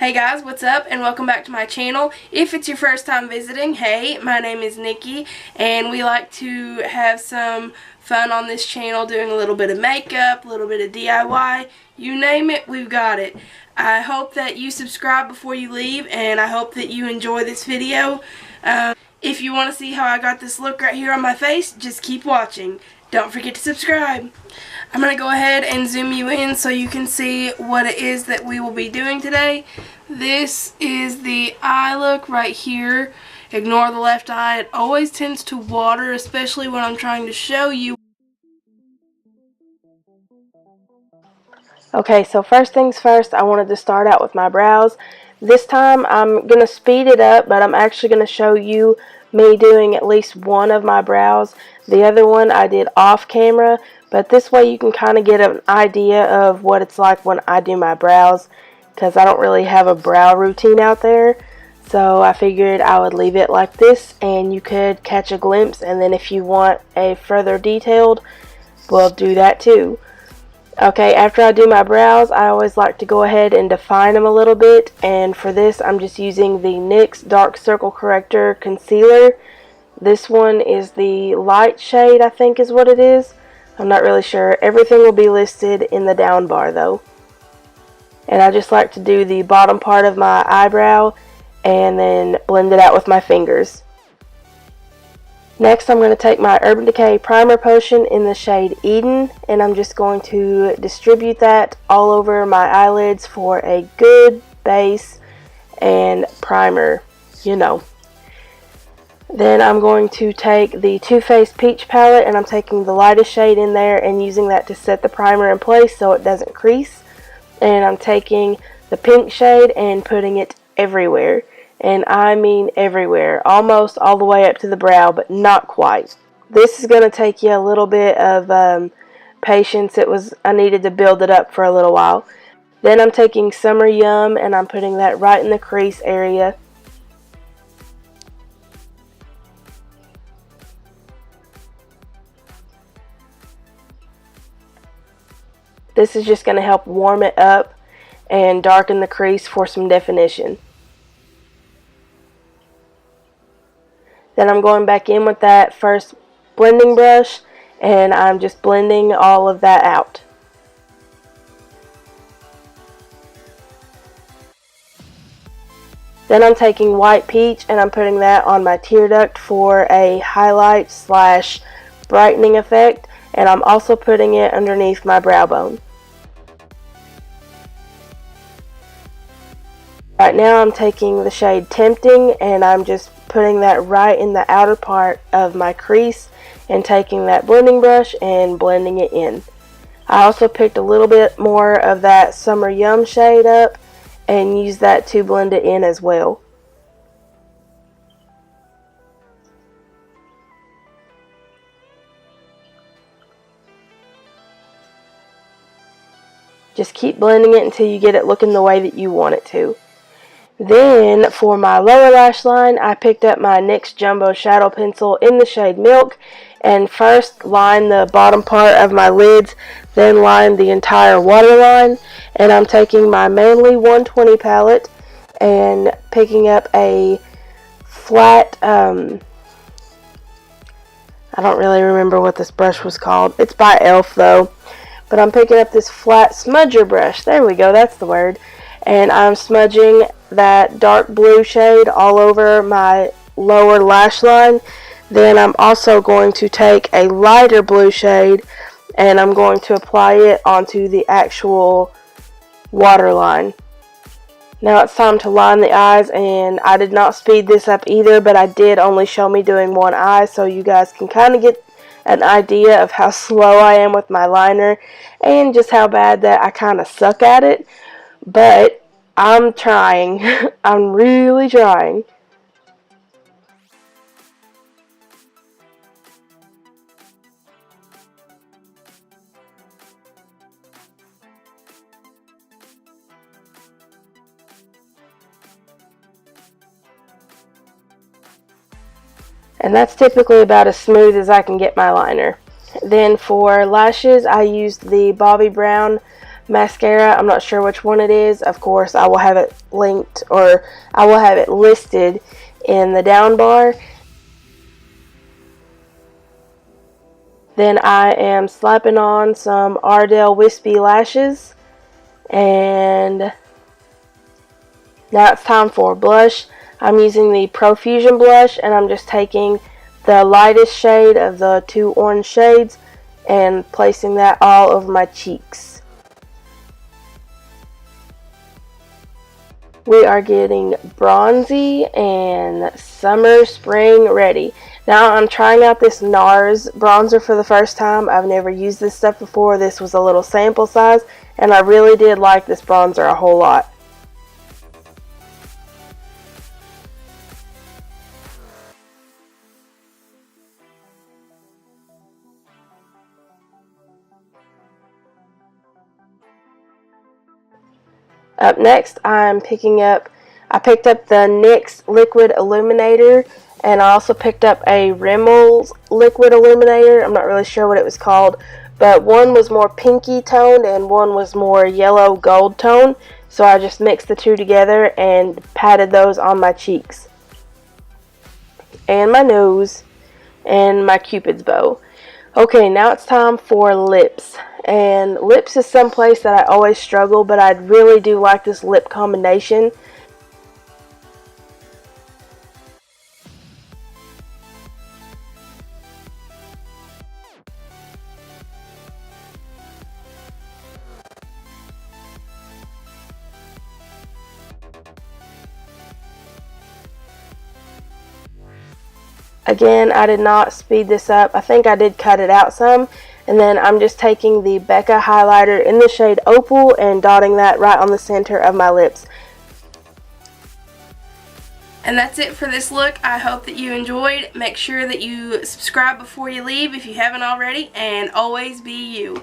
Hey guys, what's up and welcome back to my channel. If it's your first time visiting, hey, my name is Nikki and we like to have some fun on this channel doing a little bit of makeup, a little bit of DIY, you name it, we've got it. I hope that you subscribe before you leave and I hope that you enjoy this video. If you want to see how I got this look right here on my face, just keep watching. Don't forget to subscribe. I'm going to go ahead and zoom you in so you can see what it is that we will be doing today. This is the eye look right here. Ignore the left eye. It always tends to water, especially when I'm trying to show you. Okay, so first things first, I wanted to start out with my brows. This time I'm going to speed it up, but I'm actually going to show you me doing at least one of my brows. The other one I did off camera, but this way you can kind of get an idea of what it's like when I do my brows, because I don't really have a brow routine out there. So I figured I would leave it like this and you could catch a glimpse, and then if you want a further detailed, we'll do that too. Okay, after I do my brows, I always like to go ahead and define them a little bit, and for this I'm just using the NYX Dark Circle Corrector Concealer. This one is the light shade, I think is what it is. I'm not really sure. Everything will be listed in the down bar though. And I just like to do the bottom part of my eyebrow and then blend it out with my fingers. Next, I'm going to take my Urban Decay Primer Potion in the shade Eden, and I'm just going to distribute that all over my eyelids for a good base and primer, you know. Then I'm going to take the Too Faced Peach Palette, and I'm taking the lightest shade in there and using that to set the primer in place so it doesn't crease. And I'm taking the pink shade and putting it everywhere. And I mean everywhere, almost all the way up to the brow, but not quite. This is going to take you a little bit of patience. I needed to build it up for a little while. Then I'm taking Summer Yum and I'm putting that right in the crease area. This is just going to help warm it up and darken the crease for some definition. Then I'm going back in with that first blending brush and I'm just blending all of that out. Then I'm taking White Peach and I'm putting that on my tear duct for a highlight slash brightening effect, and I'm also putting it underneath my brow bone. Right now I'm taking the shade Tempting and I'm just putting that right in the outer part of my crease and taking that blending brush and blending it in. I also picked a little bit more of that Summer Yum shade up and used that to blend it in as well. Just keep blending it until you get it looking the way that you want it to. Then for my lower lash line, I picked up my NYX Jumbo Shadow Pencil in the shade Milk and first line the bottom part of my lids, then line the entire waterline. And I'm taking my Manly 120 palette and picking up a flat, I don't really remember what this brush was called. It's by e.l.f. though. But I'm picking up this flat smudger brush. There we go, that's the word. And I'm smudging that dark blue shade all over my lower lash line. Then I'm also going to take a lighter blue shade and I'm going to apply it onto the actual waterline. Now it's time to line the eyes, and I did not speed this up either, but I did only show me doing one eye so you guys can kind of get an idea of how slow I am with my liner and just how bad that I kind of suck at it. But I'm trying. I'm really trying. And that's typically about as smooth as I can get my liner. Then for lashes, I used the Bobbi Brown mascara. I'm not sure which one it is. Of course, I will have it linked, or I will have it listed in the down bar. Then I am slapping on some Ardell Wispy Lashes, and now it's time for blush. I'm using the Profusion Blush, and I'm just taking the lightest shade of the two orange shades and placing that all over my cheeks. We are getting bronzy and summer, spring ready. Now I'm trying out this NARS bronzer for the first time. I've never used this stuff before. This was a little sample size, and I really did like this bronzer a whole lot. Up next, I picked up the NYX Liquid Illuminator, and I also picked up a Rimmel's Liquid Illuminator. I'm not really sure what it was called, but one was more pinky toned and one was more yellow gold tone. So I just mixed the two together and patted those on my cheeks and my nose and my Cupid's bow. Okay, now it's time for lips. And lips is some place that I always struggle, but I really do like this lip combination. Again, I did not speed this up. I think I did cut it out some. And then I'm just taking the Becca highlighter in the shade Opal and dotting that right on the center of my lips. And that's it for this look. I hope that you enjoyed. Make sure that you subscribe before you leave if you haven't already, and always be you.